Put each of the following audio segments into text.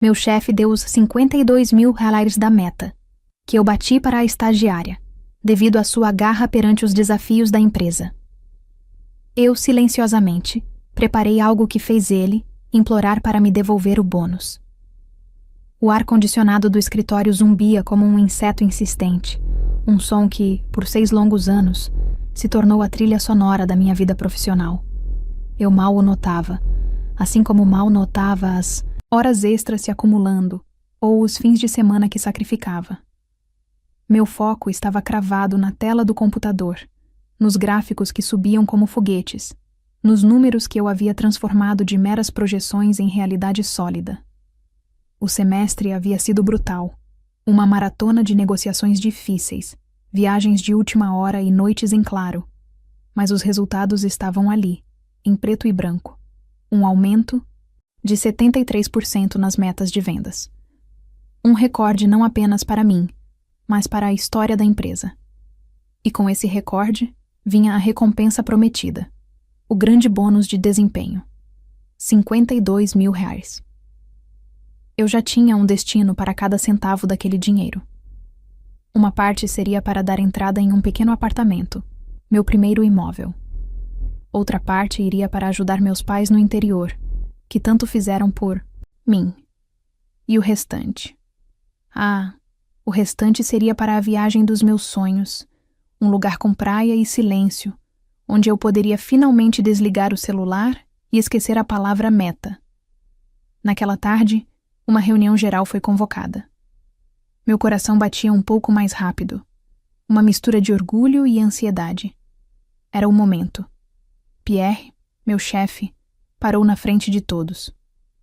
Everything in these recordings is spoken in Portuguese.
Meu chefe deu os 52 mil reais da meta, que eu bati para a estagiária, devido à sua garra perante os desafios da empresa. Eu, silenciosamente, preparei algo que fez ele implorar para me devolver o bônus. O ar-condicionado do escritório zumbia como um inseto insistente, um som que, por 6 longos anos, se tornou a trilha sonora da minha vida profissional. Eu mal o notava, assim como mal notava as horas extras se acumulando ou os fins de semana que sacrificava. Meu foco estava cravado na tela do computador, nos gráficos que subiam como foguetes, nos números que eu havia transformado de meras projeções em realidade sólida. O semestre havia sido brutal, uma maratona de negociações difíceis, viagens de última hora e noites em claro, mas os resultados estavam ali, em preto e branco, um aumento de 73% nas metas de vendas. Um recorde não apenas para mim, mas para a história da empresa. E com esse recorde vinha a recompensa prometida, o grande bônus de desempenho, 52 mil reais. Eu já tinha um destino para cada centavo daquele dinheiro. Uma parte seria para dar entrada em um pequeno apartamento, meu primeiro imóvel. Outra parte iria para ajudar meus pais no interior, que tanto fizeram por mim. E o restante? O restante seria para a viagem dos meus sonhos, um lugar com praia e silêncio, onde eu poderia finalmente desligar o celular e esquecer a palavra meta. Naquela tarde, uma reunião geral foi convocada. Meu coração batia um pouco mais rápido, uma mistura de orgulho e ansiedade. Era o momento. Pierre, meu chefe, parou na frente de todos.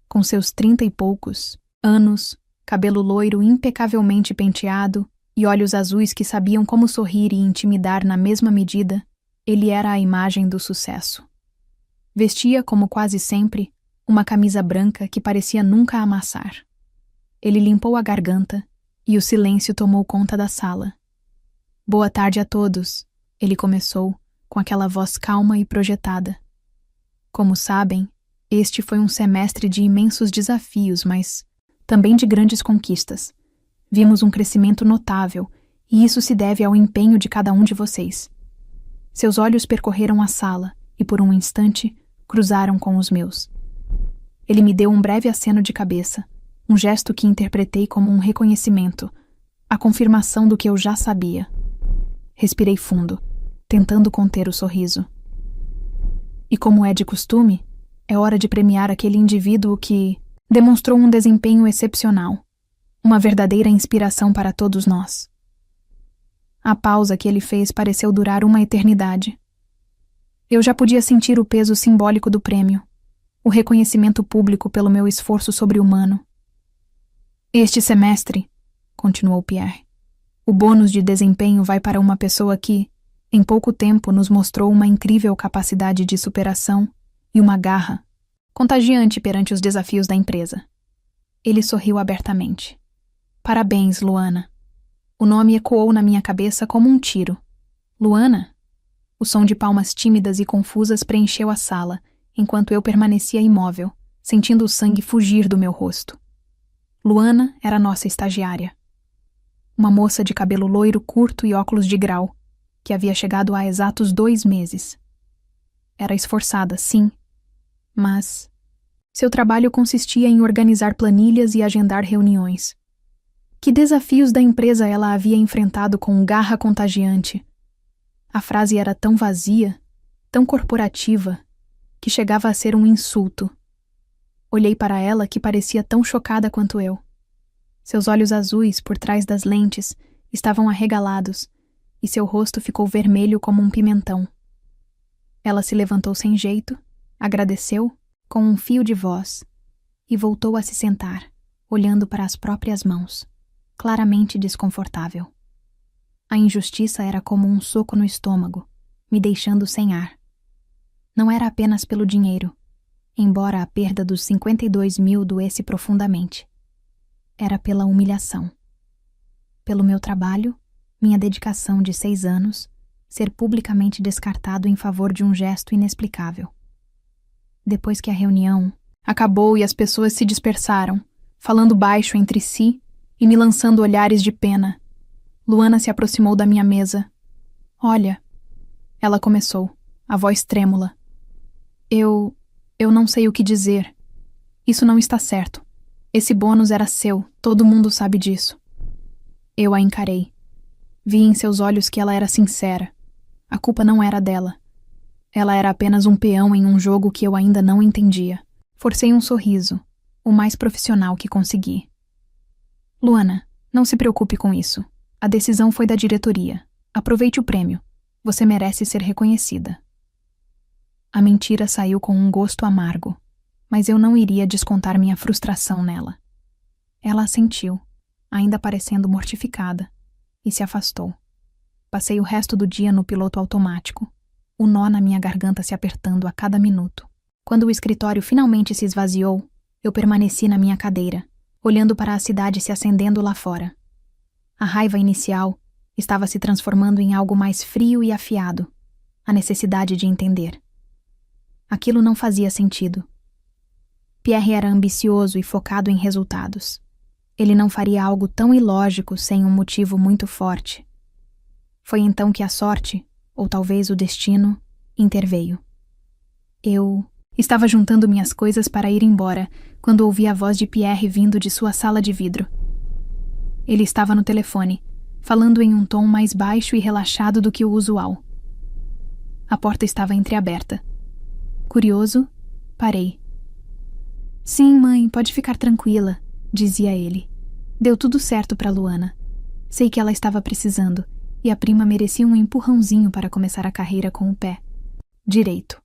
Com seus 30 e poucos anos, cabelo loiro impecavelmente penteado e olhos azuis que sabiam como sorrir e intimidar na mesma medida, ele era a imagem do sucesso. Vestia, como quase sempre, uma camisa branca que parecia nunca amassar. Ele limpou a garganta e o silêncio tomou conta da sala. Boa tarde a todos, ele começou, com aquela voz calma e projetada. Como sabem, este foi um semestre de imensos desafios, mas também de grandes conquistas. Vimos um crescimento notável, e isso se deve ao empenho de cada um de vocês. Seus olhos percorreram a sala e, por um instante, cruzaram com os meus. Ele me deu um breve aceno de cabeça, um gesto que interpretei como um reconhecimento, a confirmação do que eu já sabia. Respirei fundo, tentando conter o sorriso. E como é de costume, é hora de premiar aquele indivíduo que demonstrou um desempenho excepcional, uma verdadeira inspiração para todos nós. A pausa que ele fez pareceu durar uma eternidade. Eu já podia sentir o peso simbólico do prêmio, o reconhecimento público pelo meu esforço sobre-humano. Este semestre, continuou Pierre, o bônus de desempenho vai para uma pessoa que, em pouco tempo, nos mostrou uma incrível capacidade de superação e uma garra contagiante perante os desafios da empresa. Ele sorriu abertamente. Parabéns, Luana. O nome ecoou na minha cabeça como um tiro. Luana? O som de palmas tímidas e confusas preencheu a sala, enquanto eu permanecia imóvel, sentindo o sangue fugir do meu rosto. Luana era nossa estagiária. Uma moça de cabelo loiro curto e óculos de grau, que havia chegado há exatos 2 meses. Era esforçada, sim, mas seu trabalho consistia em organizar planilhas e agendar reuniões. Que desafios da empresa ela havia enfrentado com garra contagiante? A frase era tão vazia, tão corporativa, que chegava a ser um insulto. Olhei para ela que parecia tão chocada quanto eu. Seus olhos azuis, por trás das lentes, estavam arregalados, e seu rosto ficou vermelho como um pimentão. Ela se levantou sem jeito, agradeceu, com um fio de voz, e voltou a se sentar, olhando para as próprias mãos, claramente desconfortável. A injustiça era como um soco no estômago, me deixando sem ar. Não era apenas pelo dinheiro, embora a perda dos 52 mil doesse profundamente. Era pela humilhação. Pelo meu trabalho, minha dedicação de 6 anos, ser publicamente descartado em favor de um gesto inexplicável. Depois que a reunião acabou e as pessoas se dispersaram, falando baixo entre si e me lançando olhares de pena. Luana se aproximou da minha mesa. Olha, ela começou, a voz trêmula. Eu não sei o que dizer. Isso não está certo. Esse bônus era seu, todo mundo sabe disso. Eu a encarei. Vi em seus olhos que ela era sincera. A culpa não era dela. Ela era apenas um peão em um jogo que eu ainda não entendia. Forcei um sorriso, o mais profissional que consegui. Luana, não se preocupe com isso. A decisão foi da diretoria. Aproveite o prêmio. Você merece ser reconhecida. A mentira saiu com um gosto amargo, mas eu não iria descontar minha frustração nela. Ela assentiu, ainda parecendo mortificada, e se afastou. Passei o resto do dia no piloto automático, o nó na minha garganta se apertando a cada minuto. Quando o escritório finalmente se esvaziou, eu permaneci na minha cadeira, olhando para a cidade se acendendo lá fora. A raiva inicial estava se transformando em algo mais frio e afiado, a necessidade de entender. Aquilo não fazia sentido. Pierre era ambicioso e focado em resultados. Ele não faria algo tão ilógico sem um motivo muito forte. Foi então que a sorte, ou talvez o destino, interveio. Eu estava juntando minhas coisas para ir embora, quando ouvi a voz de Pierre vindo de sua sala de vidro. Ele estava no telefone, falando em um tom mais baixo e relaxado do que o usual. A porta estava entreaberta. Curioso, parei. Sim, mãe, pode ficar tranquila, dizia ele. Deu tudo certo para Luana. Sei que ela estava precisando, e a prima merecia um empurrãozinho para começar a carreira com o pé direito.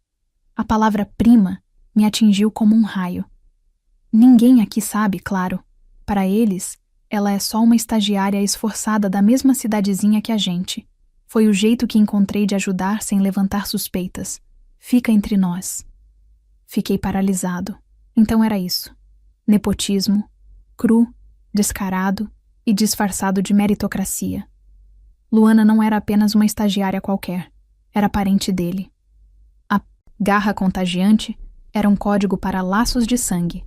A palavra prima me atingiu como um raio. Ninguém aqui sabe, claro. Para eles, ela é só uma estagiária esforçada da mesma cidadezinha que a gente. Foi o jeito que encontrei de ajudar sem levantar suspeitas. Fica entre nós. Fiquei paralisado. Então era isso. Nepotismo, cru, descarado e disfarçado de meritocracia. Luana não era apenas uma estagiária qualquer. Era parente dele. A garra contagiante era um código para laços de sangue.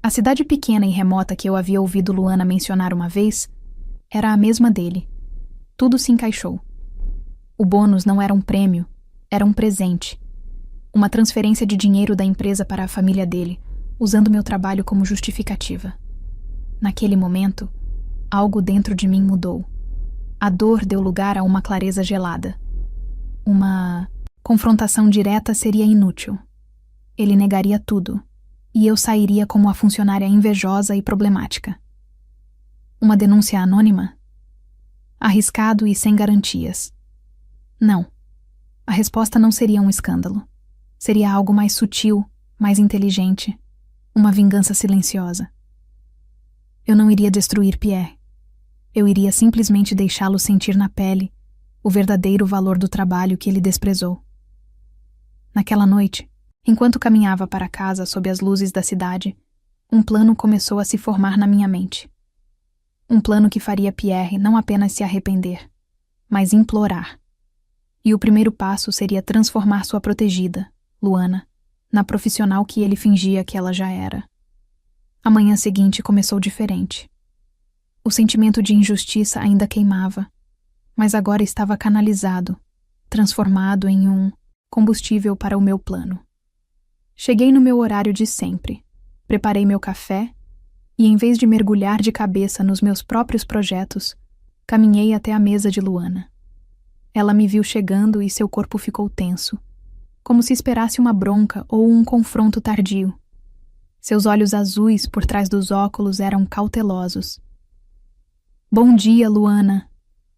A cidade pequena e remota que eu havia ouvido Luana mencionar uma vez era a mesma dele. Tudo se encaixou. O bônus não era um prêmio, era um presente. Uma transferência de dinheiro da empresa para a família dele, usando meu trabalho como justificativa. Naquele momento, algo dentro de mim mudou. A dor deu lugar a uma clareza gelada. Uma confrontação direta seria inútil. Ele negaria tudo, e eu sairia como a funcionária invejosa e problemática. Uma denúncia anônima? Arriscado e sem garantias. Não. A resposta não seria um escândalo. Seria algo mais sutil, mais inteligente. Uma vingança silenciosa. Eu não iria destruir Pierre. Eu iria simplesmente deixá-lo sentir na pele o verdadeiro valor do trabalho que ele desprezou. Naquela noite, enquanto caminhava para casa sob as luzes da cidade, um plano começou a se formar na minha mente. Um plano que faria Pierre não apenas se arrepender, mas implorar. E o primeiro passo seria transformar sua protegida, Luana, na profissional que ele fingia que ela já era. A manhã seguinte começou diferente. O sentimento de injustiça ainda queimava, mas agora estava canalizado, transformado em um combustível para o meu plano. Cheguei no meu horário de sempre, preparei meu café e, em vez de mergulhar de cabeça nos meus próprios projetos, caminhei até a mesa de Luana. Ela me viu chegando e seu corpo ficou tenso, como se esperasse uma bronca ou um confronto tardio. Seus olhos azuis por trás dos óculos eram cautelosos. Bom dia, Luana,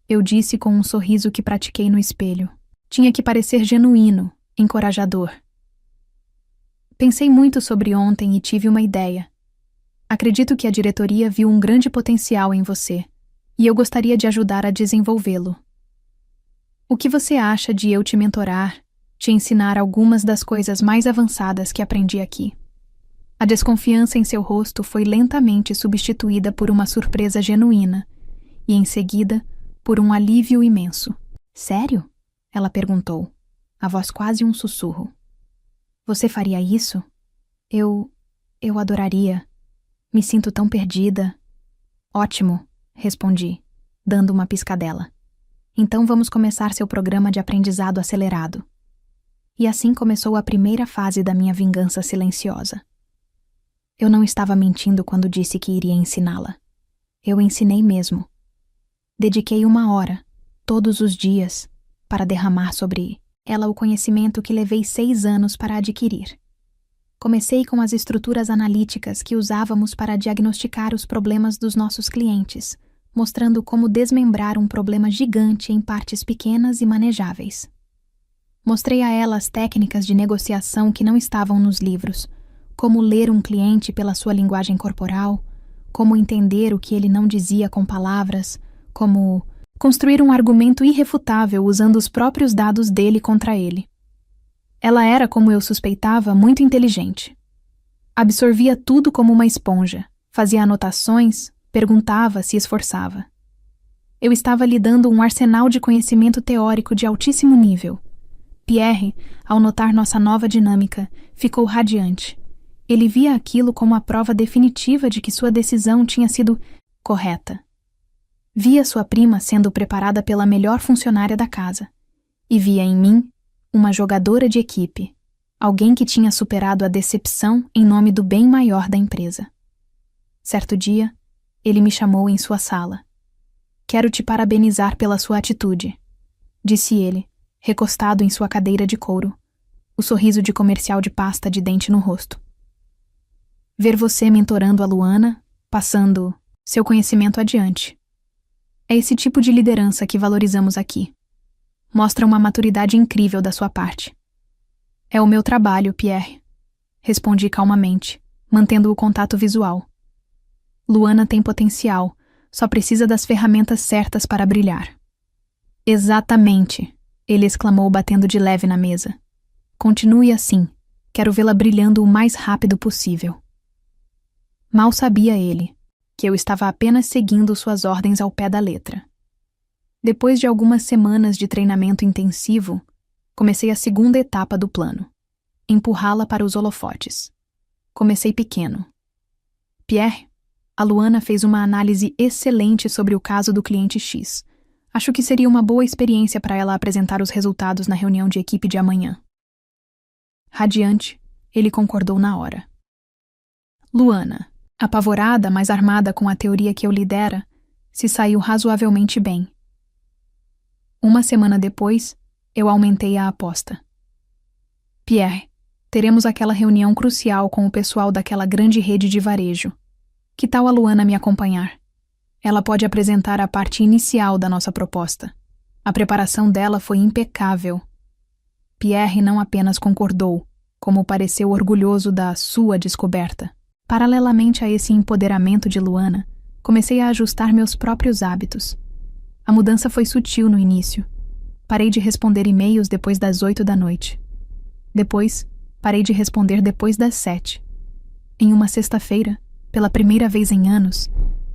eu disse com um sorriso que pratiquei no espelho. Tinha que parecer genuíno, encorajador. Pensei muito sobre ontem e tive uma ideia. Acredito que a diretoria viu um grande potencial em você, e eu gostaria de ajudar a desenvolvê-lo. O que você acha de eu te mentorar, te ensinar algumas das coisas mais avançadas que aprendi aqui? A desconfiança em seu rosto foi lentamente substituída por uma surpresa genuína, e em seguida, por um alívio imenso. Sério? Ela perguntou, a voz quase um sussurro. Você faria isso? Eu adoraria. Me sinto tão perdida. Ótimo, respondi, dando uma piscadela. Então vamos começar seu programa de aprendizado acelerado. E assim começou a primeira fase da minha vingança silenciosa. Eu não estava mentindo quando disse que iria ensiná-la. Eu ensinei mesmo. Dediquei 1 hora, todos os dias, para derramar sobre ela o conhecimento que levei 6 anos para adquirir. Comecei com as estruturas analíticas que usávamos para diagnosticar os problemas dos nossos clientes, mostrando como desmembrar um problema gigante em partes pequenas e manejáveis. Mostrei a ela as técnicas de negociação que não estavam nos livros, como ler um cliente pela sua linguagem corporal, como entender o que ele não dizia com palavras, como construir um argumento irrefutável usando os próprios dados dele contra ele. Ela era, como eu suspeitava, muito inteligente. Absorvia tudo como uma esponja, fazia anotações, perguntava, se esforçava. Eu estava lhe dando um arsenal de conhecimento teórico de altíssimo nível. Pierre, ao notar nossa nova dinâmica, ficou radiante. Ele via aquilo como a prova definitiva de que sua decisão tinha sido correta. Via sua prima sendo preparada pela melhor funcionária da casa. E via em mim uma jogadora de equipe, alguém que tinha superado a decepção em nome do bem maior da empresa. Certo dia, ele me chamou em sua sala. Quero te parabenizar pela sua atitude, disse ele, recostado em sua cadeira de couro, o sorriso de comercial de pasta de dente no rosto. Ver você mentorando a Luana, passando seu conhecimento adiante. É esse tipo de liderança que valorizamos aqui. Mostra uma maturidade incrível da sua parte. É o meu trabalho, Pierre, respondi calmamente, mantendo o contato visual. Luana tem potencial, só precisa das ferramentas certas para brilhar. Exatamente, ele exclamou batendo de leve na mesa. Continue assim, quero vê-la brilhando o mais rápido possível. Mal sabia ele, que eu estava apenas seguindo suas ordens ao pé da letra. Depois de algumas semanas de treinamento intensivo, comecei a segunda etapa do plano, empurrá-la para os holofotes. Comecei pequeno. Pierre, a Luana fez uma análise excelente sobre o caso do cliente X. Acho que seria uma boa experiência para ela apresentar os resultados na reunião de equipe de amanhã. Radiante, ele concordou na hora. Luana, apavorada, mas armada com a teoria que eu lhe dera, se saiu razoavelmente bem. 1 semana depois, eu aumentei a aposta. Pierre, teremos aquela reunião crucial com o pessoal daquela grande rede de varejo. Que tal a Luana me acompanhar? Ela pode apresentar a parte inicial da nossa proposta. A preparação dela foi impecável. Pierre não apenas concordou, como pareceu orgulhoso da sua descoberta. Paralelamente a esse empoderamento de Luana, comecei a ajustar meus próprios hábitos. A mudança foi sutil no início. Parei de responder e-mails depois das 8 da noite. Depois, parei de responder depois das 7. Em uma sexta-feira, pela primeira vez em anos,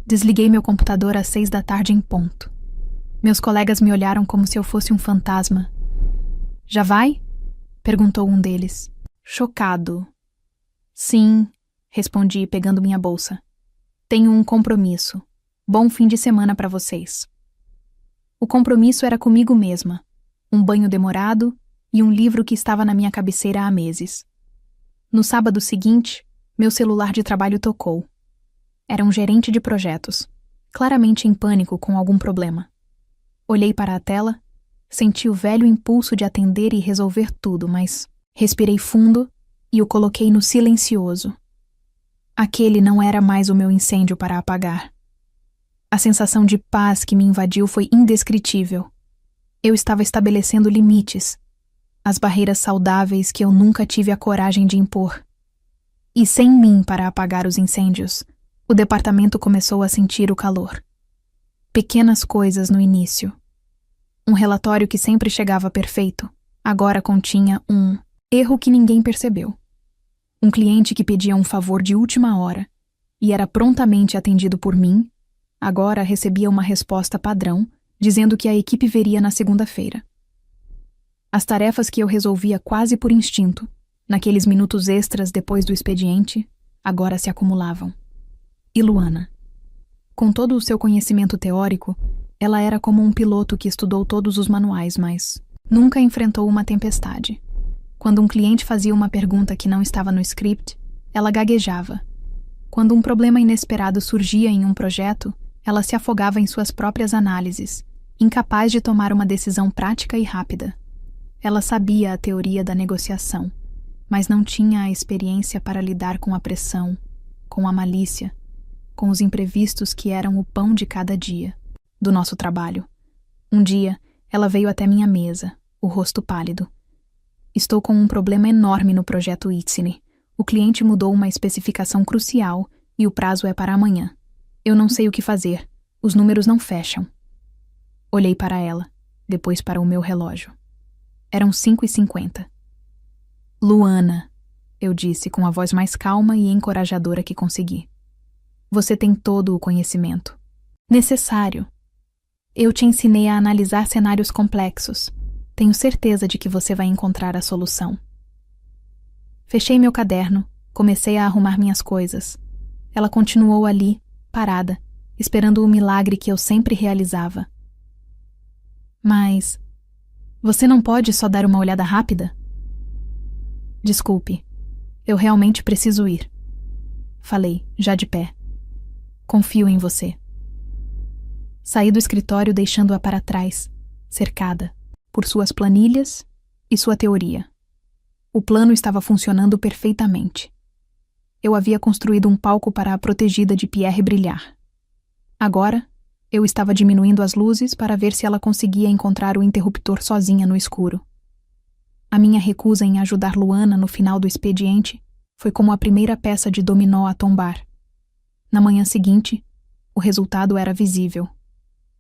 desliguei meu computador às 6 da tarde em ponto. Meus colegas me olharam como se eu fosse um fantasma. Já vai? Perguntou um deles, chocado. Sim, respondi pegando minha bolsa. Tenho um compromisso. Bom fim de semana para vocês. O compromisso era comigo mesma, um banho demorado e um livro que estava na minha cabeceira há meses. No sábado seguinte, meu celular de trabalho tocou. Era um gerente de projetos, claramente em pânico com algum problema. Olhei para a tela, senti o velho impulso de atender e resolver tudo, mas respirei fundo e o coloquei no silencioso. Aquele não era mais o meu incêndio para apagar. A sensação de paz que me invadiu foi indescritível. Eu estava estabelecendo limites, as barreiras saudáveis que eu nunca tive a coragem de impor. E sem mim para apagar os incêndios, o departamento começou a sentir o calor. Pequenas coisas no início. Um relatório que sempre chegava perfeito, agora continha um erro que ninguém percebeu. Um cliente que pedia um favor de última hora e era prontamente atendido por mim, agora recebia uma resposta padrão, dizendo que a equipe veria na segunda-feira. As tarefas que eu resolvia quase por instinto, naqueles minutos extras depois do expediente, agora se acumulavam. E Luana? Com todo o seu conhecimento teórico, ela era como um piloto que estudou todos os manuais, mas nunca enfrentou uma tempestade. Quando um cliente fazia uma pergunta que não estava no script, ela gaguejava. Quando um problema inesperado surgia em um projeto, ela se afogava em suas próprias análises, incapaz de tomar uma decisão prática e rápida. Ela sabia a teoria da negociação, mas não tinha a experiência para lidar com a pressão, com a malícia, com os imprevistos que eram o pão de cada dia do nosso trabalho. Um dia, ela veio até minha mesa, o rosto pálido. Estou com um problema enorme no projeto ITSINE. O cliente mudou uma especificação crucial e o prazo é para amanhã. Eu não sei o que fazer. Os números não fecham. Olhei para ela, depois para o meu relógio. Eram 5h50. Luana, eu disse com a voz mais calma e encorajadora que consegui. Você tem todo o conhecimento necessário. Eu te ensinei a analisar cenários complexos. Tenho certeza de que você vai encontrar a solução. Fechei meu caderno, comecei a arrumar minhas coisas. Ela continuou ali, parada, esperando o milagre que eu sempre realizava. Mas você não pode só dar uma olhada rápida? Desculpe, eu realmente preciso ir. Falei, já de pé. Confio em você. Saí do escritório deixando-a para trás, cercada por suas planilhas e sua teoria. O plano estava funcionando perfeitamente. Eu havia construído um palco para a protegida de Pierre brilhar. Agora, eu estava diminuindo as luzes para ver se ela conseguia encontrar o interruptor sozinha no escuro. A minha recusa em ajudar Luana no final do expediente foi como a primeira peça de dominó a tombar. Na manhã seguinte, o resultado era visível.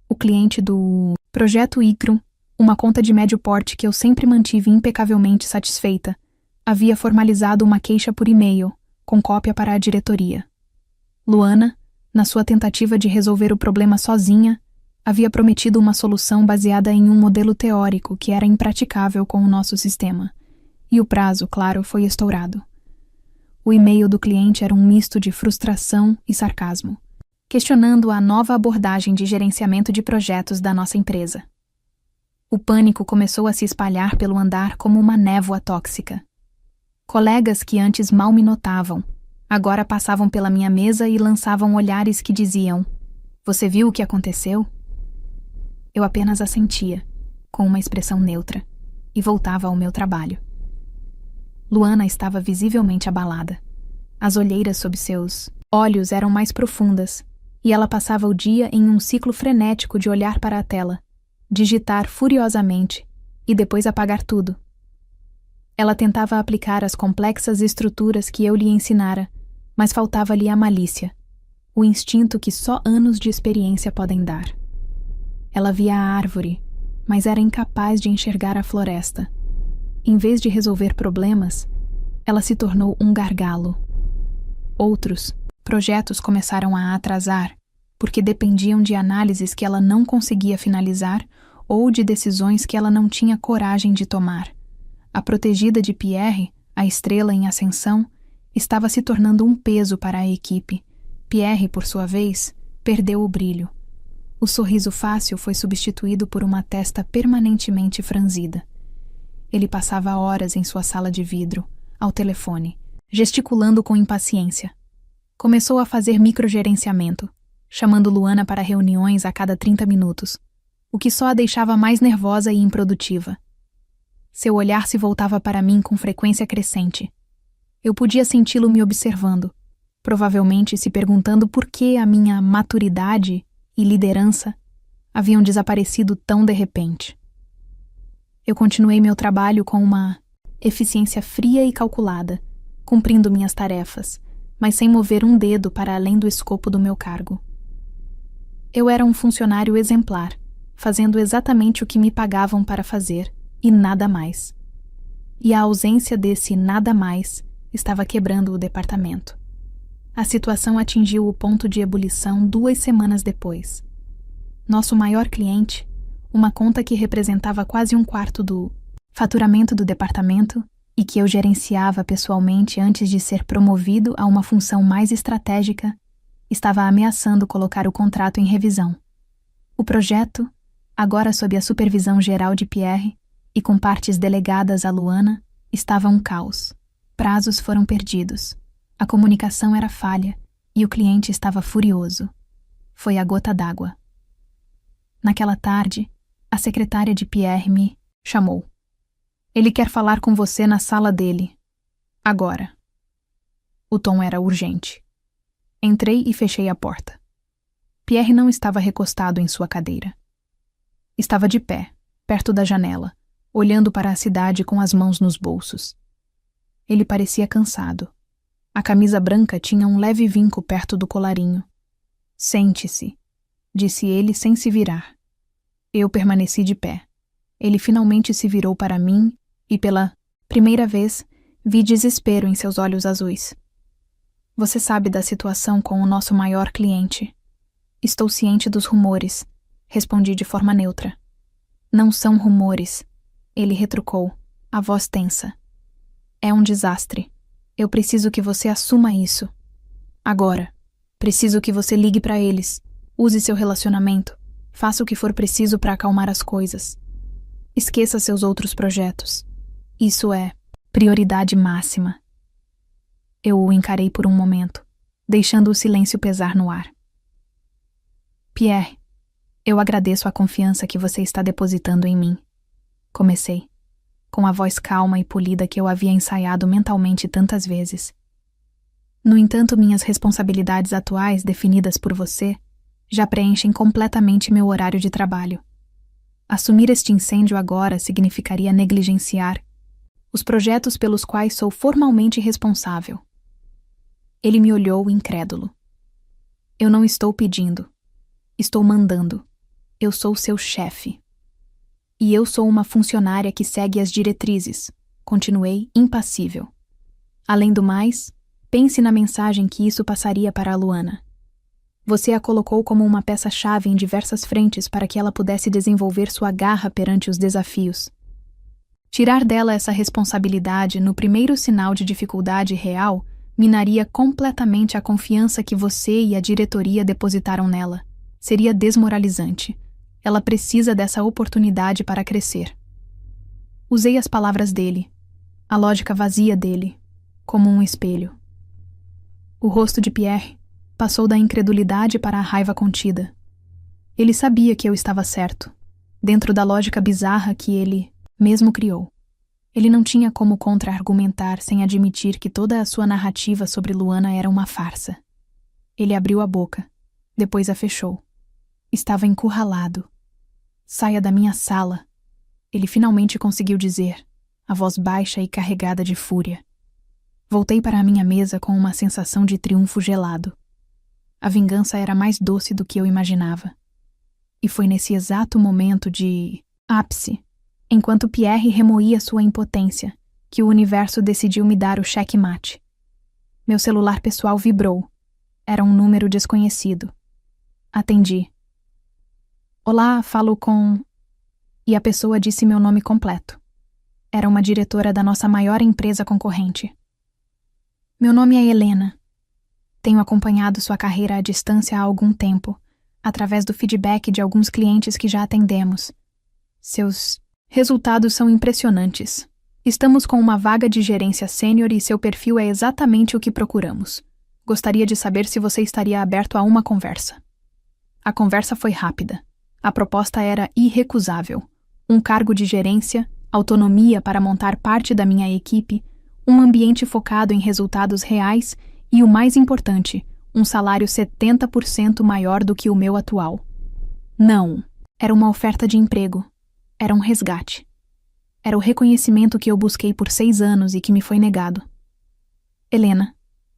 O cliente do Projeto ICRUM, uma conta de médio porte que eu sempre mantive impecavelmente satisfeita, havia formalizado uma queixa por e-mail, com cópia para a diretoria. Luana, na sua tentativa de resolver o problema sozinha, havia prometido uma solução baseada em um modelo teórico que era impraticável com o nosso sistema. E o prazo, claro, foi estourado. O e-mail do cliente era um misto de frustração e sarcasmo, questionando a nova abordagem de gerenciamento de projetos da nossa empresa. O pânico começou a se espalhar pelo andar como uma névoa tóxica. Colegas que antes mal me notavam, agora passavam pela minha mesa e lançavam olhares que diziam: "Você viu o que aconteceu?" Eu apenas assentia, com uma expressão neutra, e voltava ao meu trabalho. Luana estava visivelmente abalada. As olheiras sob seus olhos eram mais profundas, e ela passava o dia em um ciclo frenético de olhar para a tela, digitar furiosamente e depois apagar tudo. Ela tentava aplicar as complexas estruturas que eu lhe ensinara, mas faltava-lhe a malícia, o instinto que só anos de experiência podem dar. Ela via a árvore, mas era incapaz de enxergar a floresta. Em vez de resolver problemas, ela se tornou um gargalo. Outros projetos começaram a atrasar, porque dependiam de análises que ela não conseguia finalizar ou de decisões que ela não tinha coragem de tomar. A protegida de Pierre, a estrela em ascensão, estava se tornando um peso para a equipe. Pierre, por sua vez, perdeu o brilho. O sorriso fácil foi substituído por uma testa permanentemente franzida. Ele passava horas em sua sala de vidro, ao telefone, gesticulando com impaciência. Começou a fazer microgerenciamento, chamando Luana para reuniões a cada 30 minutos, o que só a deixava mais nervosa e improdutiva. Seu olhar se voltava para mim com frequência crescente. Eu podia senti-lo me observando, provavelmente se perguntando por que a minha maturidade e liderança haviam desaparecido tão de repente. Eu continuei meu trabalho com uma eficiência fria e calculada, cumprindo minhas tarefas, mas sem mover um dedo para além do escopo do meu cargo. Eu era um funcionário exemplar, fazendo exatamente o que me pagavam para fazer, e nada mais. E a ausência desse nada mais estava quebrando o departamento. A situação atingiu o ponto de ebulição 2 semanas depois. Nosso maior cliente, uma conta que representava quase 1/4 do faturamento do departamento e que eu gerenciava pessoalmente antes de ser promovido a uma função mais estratégica, estava ameaçando colocar o contrato em revisão. O projeto, agora sob a supervisão geral de Pierre e com partes delegadas a Luana, estava um caos. Prazos foram perdidos. A comunicação era falha e o cliente estava furioso. Foi a gota d'água. Naquela tarde, a secretária de Pierre me chamou. Ele quer falar com você na sala dele. Agora. O tom era urgente. Entrei e fechei a porta. Pierre não estava recostado em sua cadeira. Estava de pé, perto da janela, olhando para a cidade com as mãos nos bolsos. Ele parecia cansado. A camisa branca tinha um leve vinco perto do colarinho. Sente-se, disse ele sem se virar. Eu permaneci de pé. Ele finalmente se virou para mim e, pela primeira vez, vi desespero em seus olhos azuis. Você sabe da situação com o nosso maior cliente. Estou ciente dos rumores, respondi de forma neutra. Não são rumores, ele retrucou, a voz tensa. É um desastre. Eu preciso que você assuma isso. Agora. Preciso que você ligue para eles. Use seu relacionamento. Faça o que for preciso para acalmar as coisas. Esqueça seus outros projetos. Isso é prioridade máxima. Eu o encarei por um momento, deixando o silêncio pesar no ar. Pierre, eu agradeço a confiança que você está depositando em mim. Comecei, com a voz calma e polida que eu havia ensaiado mentalmente tantas vezes. No entanto, minhas responsabilidades atuais, definidas por você, já preenchem completamente meu horário de trabalho. Assumir este incêndio agora significaria negligenciar os projetos pelos quais sou formalmente responsável. Ele me olhou incrédulo. Eu não estou pedindo. Estou mandando. Eu sou seu chefe. E eu sou uma funcionária que segue as diretrizes. Continuei impassível. Além do mais, pense na mensagem que isso passaria para a Luana. Você a colocou como uma peça-chave em diversas frentes para que ela pudesse desenvolver sua garra perante os desafios. Tirar dela essa responsabilidade no primeiro sinal de dificuldade real minaria completamente a confiança que você e a diretoria depositaram nela. Seria desmoralizante. Ela precisa dessa oportunidade para crescer. Usei as palavras dele, a lógica vazia dele, como um espelho. O rosto de Pierre passou da incredulidade para a raiva contida. Ele sabia que eu estava certo, dentro da lógica bizarra que ele mesmo criou. Ele não tinha como contra-argumentar sem admitir que toda a sua narrativa sobre Luana era uma farsa. Ele abriu a boca, depois a fechou. Estava encurralado. Saia da minha sala. Ele finalmente conseguiu dizer, a voz baixa e carregada de fúria. Voltei para a minha mesa com uma sensação de triunfo gelado. A vingança era mais doce do que eu imaginava. E foi nesse exato momento de ápice, enquanto Pierre remoía sua impotência, que o universo decidiu me dar o cheque-mate. Meu celular pessoal vibrou. Era um número desconhecido. Atendi. Olá, falo com... E a pessoa disse meu nome completo. Era uma diretora da nossa maior empresa concorrente. Meu nome é Helena. Tenho acompanhado sua carreira à distância há algum tempo, através do feedback de alguns clientes que já atendemos. Seus resultados são impressionantes. Estamos com uma vaga de gerência sênior e seu perfil é exatamente o que procuramos. Gostaria de saber se você estaria aberto a uma conversa. A conversa foi rápida. A proposta era irrecusável. Um cargo de gerência, autonomia para montar parte da minha equipe, um ambiente focado em resultados reais e, o mais importante, um salário 70% maior do que o meu atual. Não, era uma oferta de emprego. Era um resgate. Era o reconhecimento que eu busquei por 6 anos e que me foi negado. Helena,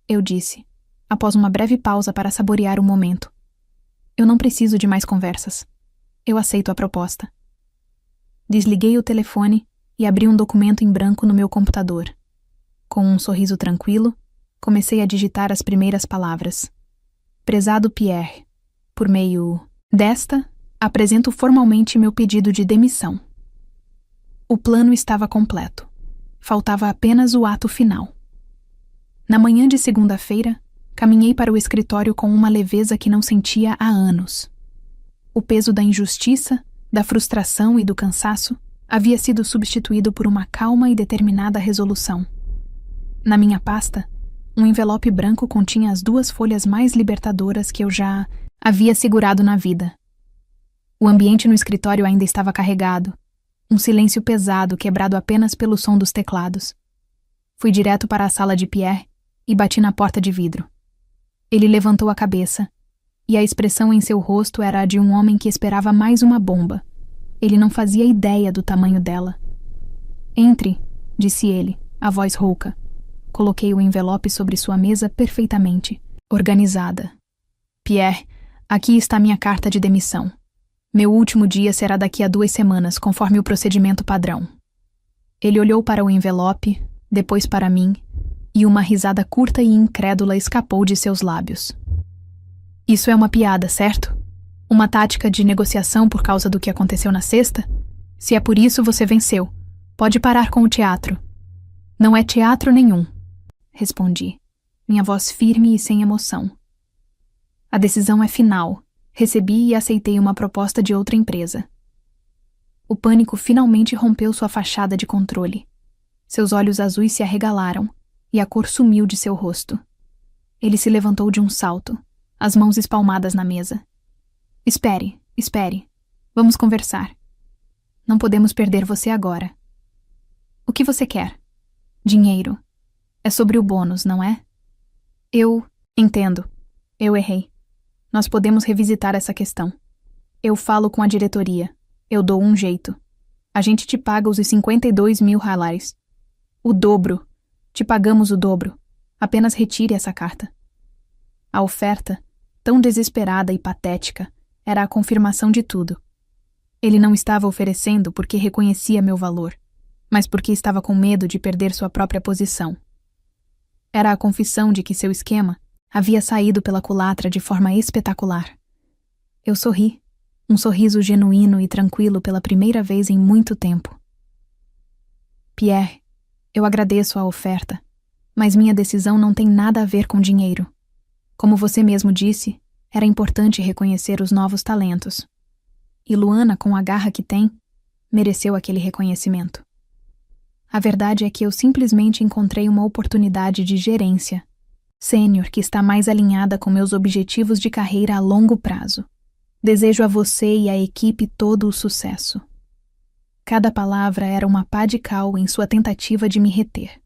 eu disse, após uma breve pausa para saborear o momento. Eu não preciso de mais conversas. Eu aceito a proposta. Desliguei o telefone e abri um documento em branco no meu computador. Com um sorriso tranquilo, comecei a digitar as primeiras palavras. Prezado Pierre, por meio desta, apresento formalmente meu pedido de demissão. O plano estava completo. Faltava apenas o ato final. Na manhã de segunda-feira, caminhei para o escritório com uma leveza que não sentia há anos. O peso da injustiça, da frustração e do cansaço havia sido substituído por uma calma e determinada resolução. Na minha pasta, um envelope branco continha as 2 folhas mais libertadoras que eu já havia segurado na vida. O ambiente no escritório ainda estava carregado, um silêncio pesado quebrado apenas pelo som dos teclados. Fui direto para a sala de Pierre e bati na porta de vidro. Ele levantou a cabeça, e a expressão em seu rosto era a de um homem que esperava mais uma bomba. Ele não fazia ideia do tamanho dela. "Entre", disse ele, a voz rouca. Coloquei o envelope sobre sua mesa perfeitamente, organizada. "Pierre, aqui está minha carta de demissão. Meu último dia será daqui a 2 semanas, conforme o procedimento padrão." Ele olhou para o envelope, depois para mim, e uma risada curta e incrédula escapou de seus lábios. "Isso é uma piada, certo? Uma tática de negociação por causa do que aconteceu na sexta? Se é por isso, você venceu. Pode parar com o teatro." "Não é teatro nenhum", respondi, minha voz firme e sem emoção. "A decisão é final. Recebi e aceitei uma proposta de outra empresa." O pânico finalmente rompeu sua fachada de controle. Seus olhos azuis se arregalaram e a cor sumiu de seu rosto. Ele se levantou de um salto, as mãos espalmadas na mesa. Espere. Vamos conversar. Não podemos perder você agora." "O que você quer?" "Dinheiro. É sobre o bônus, não é?" "Eu entendo. Eu errei. Nós podemos revisitar essa questão. Eu falo com a diretoria. Eu dou um jeito. A gente te paga os 52.000 HALARs. O dobro. Te pagamos o dobro. Apenas retire essa carta." A oferta, tão desesperada e patética, era a confirmação de tudo. Ele não estava oferecendo porque reconhecia meu valor, mas porque estava com medo de perder sua própria posição. Era a confissão de que seu esquema havia saído pela culatra de forma espetacular. Eu sorri, um sorriso genuíno e tranquilo pela primeira vez em muito tempo. "Pierre, eu agradeço a oferta, mas minha decisão não tem nada a ver com dinheiro. Como você mesmo disse, era importante reconhecer os novos talentos. E Luana, com a garra que tem, mereceu aquele reconhecimento. A verdade é que eu simplesmente encontrei uma oportunidade de gerência sênior que está mais alinhada com meus objetivos de carreira a longo prazo. Desejo a você e à equipe todo o sucesso." Cada palavra era uma pá de cal em sua tentativa de me reter.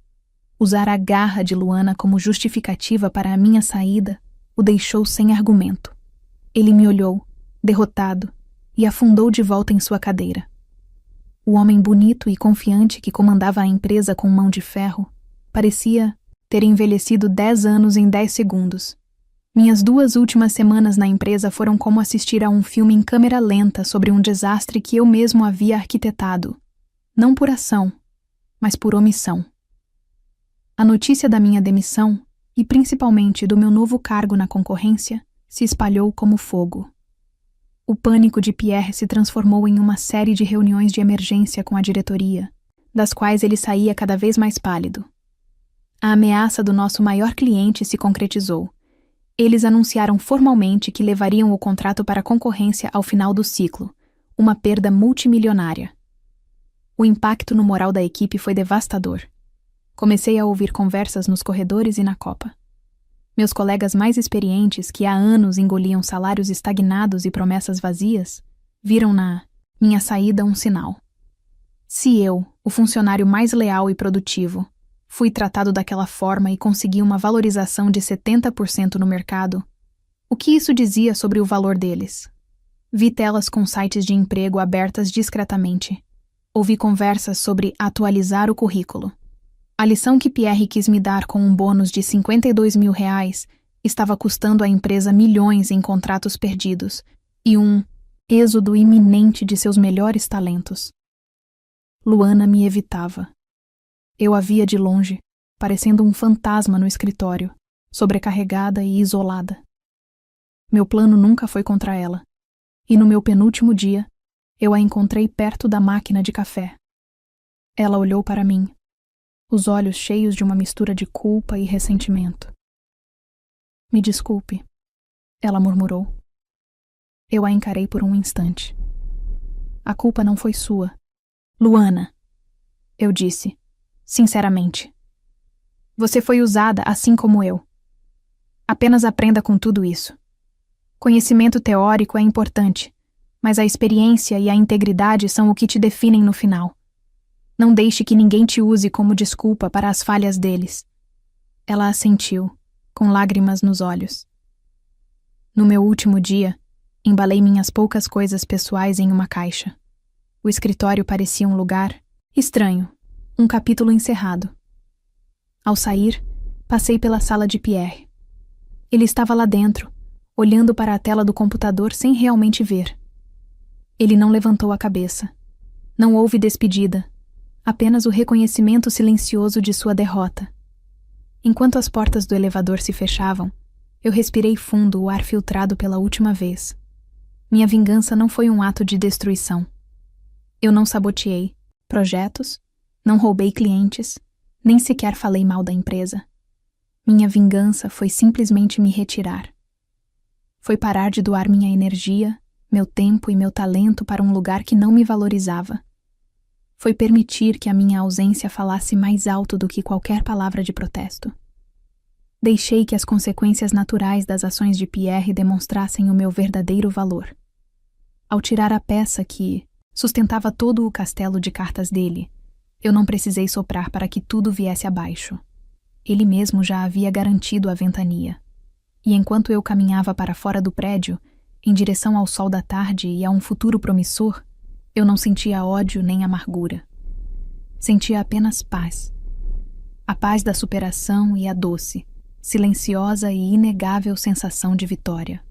Usar a garra de Luana como justificativa para a minha saída o deixou sem argumento. Ele me olhou, derrotado, e afundou de volta em sua cadeira. O homem bonito e confiante que comandava a empresa com mão de ferro parecia ter envelhecido 10 anos em 10 segundos. Minhas 2 últimas semanas na empresa foram como assistir a um filme em câmera lenta sobre um desastre que eu mesmo havia arquitetado, não por ação, mas por omissão. A notícia da minha demissão, e principalmente do meu novo cargo na concorrência, se espalhou como fogo. O pânico de Pierre se transformou em uma série de reuniões de emergência com a diretoria, das quais ele saía cada vez mais pálido. A ameaça do nosso maior cliente se concretizou. Eles anunciaram formalmente que levariam o contrato para a concorrência ao final do ciclo, uma perda multimilionária. O impacto no moral da equipe foi devastador. Comecei a ouvir conversas nos corredores e na copa. Meus colegas mais experientes, que há anos engoliam salários estagnados e promessas vazias, viram na minha saída um sinal. Se eu, o funcionário mais leal e produtivo, fui tratado daquela forma e consegui uma valorização de 70% no mercado, o que isso dizia sobre o valor deles? Vi telas com sites de emprego abertas discretamente. Ouvi conversas sobre atualizar o currículo. A lição que Pierre quis me dar com um bônus de 52.000 reais estava custando à empresa milhões em contratos perdidos e um êxodo iminente de seus melhores talentos. Luana me evitava. Eu a via de longe, parecendo um fantasma no escritório, sobrecarregada e isolada. Meu plano nunca foi contra ela, e no meu penúltimo dia, eu a encontrei perto da máquina de café. Ela olhou para mim, os olhos cheios de uma mistura de culpa e ressentimento. Me desculpe, ela murmurou. Eu a encarei por um instante. A culpa não foi sua. Luana, eu disse, sinceramente. Você foi usada assim como eu. Apenas aprenda com tudo isso. Conhecimento teórico é importante, mas a experiência e a integridade são o que te definem no final. Não deixe que ninguém te use como desculpa para as falhas deles. Ela assentiu, com lágrimas nos olhos. No meu último dia, embalei minhas poucas coisas pessoais em uma caixa. O escritório parecia um lugar estranho, um capítulo encerrado. Ao sair, passei pela sala de Pierre. Ele estava lá dentro, olhando para a tela do computador sem realmente ver. Ele não levantou a cabeça. Não houve despedida, apenas o reconhecimento silencioso de sua derrota. Enquanto as portas do elevador se fechavam, eu respirei fundo o ar filtrado pela última vez. Minha vingança não foi um ato de destruição. Eu não saboteei projetos, não roubei clientes, nem sequer falei mal da empresa. Minha vingança foi simplesmente me retirar. Foi parar de doar minha energia, meu tempo e meu talento para um lugar que não me valorizava. Foi permitir que a minha ausência falasse mais alto do que qualquer palavra de protesto. Deixei que as consequências naturais das ações de Pierre demonstrassem o meu verdadeiro valor. Ao tirar a peça que sustentava todo o castelo de cartas dele, eu não precisei soprar para que tudo viesse abaixo. Ele mesmo já havia garantido a ventania. E enquanto eu caminhava para fora do prédio, em direção ao sol da tarde e a um futuro promissor, eu não sentia ódio nem amargura. Sentia apenas paz. A paz da superação e a doce, silenciosa e inegável sensação de vitória.